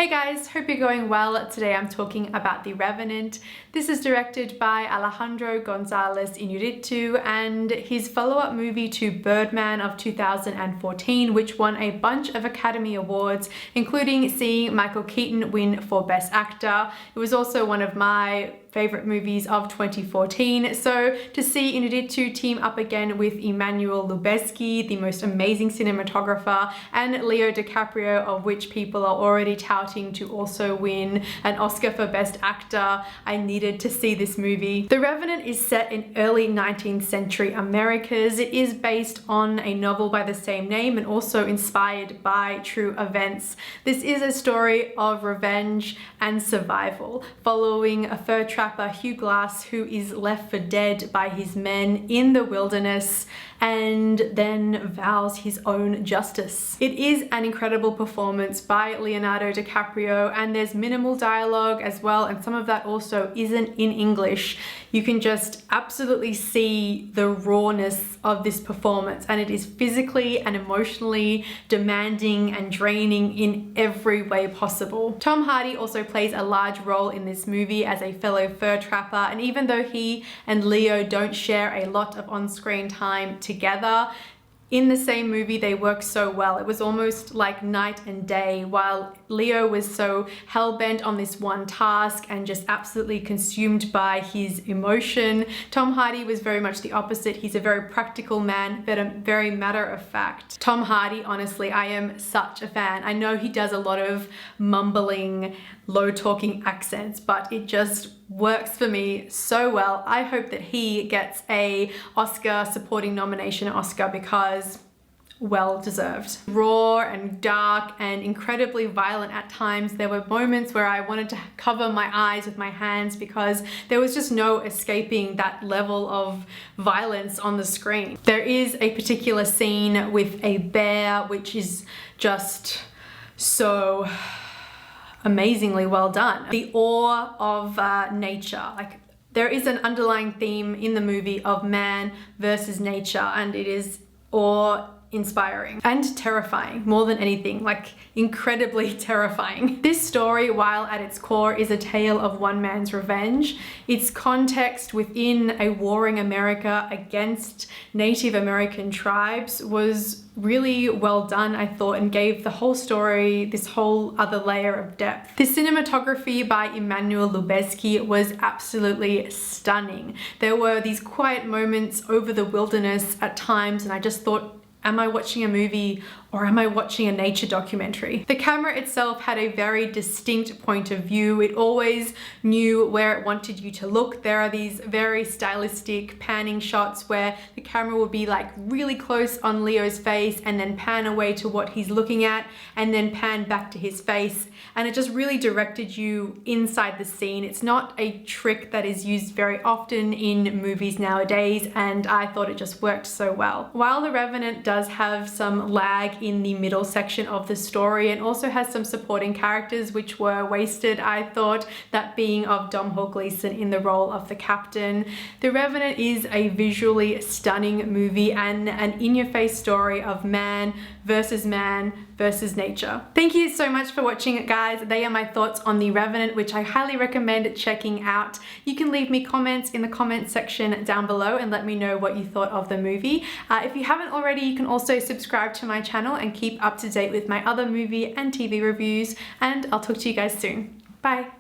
Hey guys, hope you're going well. Today I'm talking about The Revenant. This is directed by Alejandro González Iñárritu and his follow-up movie to Birdman of 2014, which won a bunch of Academy Awards, including seeing Michael Keaton win for Best Actor. It was also one of my favorite movies of 2014. So to see Iñárritu team up again with Emmanuel Lubezki, the most amazing cinematographer, and Leo DiCaprio, of which people are already touting to also win an Oscar for Best Actor, I needed to see this movie. The Revenant is set in early 19th century Americas. It is based on a novel by the same name and also inspired by true events. This is a story of revenge and survival, following a fur trapper, Hugh Glass, who is left for dead by his men in the wilderness and then vows his own justice. It is an incredible performance by Leonardo DiCaprio, and there's minimal dialogue as well, and some of that also isn't in English. You can just absolutely see the rawness of this performance, and it is physically and emotionally demanding and draining in every way possible. Tom Hardy also plays a large role in this movie as a fellow fur trapper, and even though he and Leo don't share a lot of on-screen time together, in the same movie they work so well. It was almost like night and day. While Leo was so hell-bent on this one task and just absolutely consumed by his emotion, Tom Hardy was very much the opposite. He's a very practical man, but a very matter-of-fact. Tom Hardy, honestly, I am such a fan. I know he does a lot of mumbling, low-talking accents, but it just works for me so well. I hope that he gets a Oscar supporting nomination Oscar, because well deserved. Raw and dark and incredibly violent at times. There were moments where I wanted to cover my eyes with my hands because there was just no escaping that level of violence on the screen. There is a particular scene with a bear which is just so amazingly well done. The awe of nature. Like, there is an underlying theme in the movie of man versus nature, and it is awe-inspiring and terrifying more than anything, like incredibly terrifying. This story, while at its core is a tale of one man's revenge, its context within a warring America against Native American tribes was really well done, I thought, and gave the whole story this whole other layer of depth. The cinematography by Emmanuel Lubezki was absolutely stunning. There were these quiet moments over the wilderness at times, and I just thought, am I watching a movie or am I watching a nature documentary? The camera itself had a very distinct point of view. It always knew where it wanted you to look. There are these very stylistic panning shots where the camera will be like really close on Leo's face and then pan away to what he's looking at and then pan back to his face. And it just really directed you inside the scene. It's not a trick that is used very often in movies nowadays, and I thought it just worked so well. While The Revenant does have some lag in the middle section of the story and also has some supporting characters which were wasted, I thought, that being of Domhnall Gleeson in the role of the captain. The Revenant is a visually stunning movie and an in-your-face story of man versus nature. Thank you so much for watching it, guys. They are my thoughts on The Revenant, which I highly recommend checking out. You can leave me comments in the comments section down below and let me know what you thought of the movie. If you haven't already, you can also subscribe to my channel and keep up to date with my other movie and TV reviews, and I'll talk to you guys soon. Bye.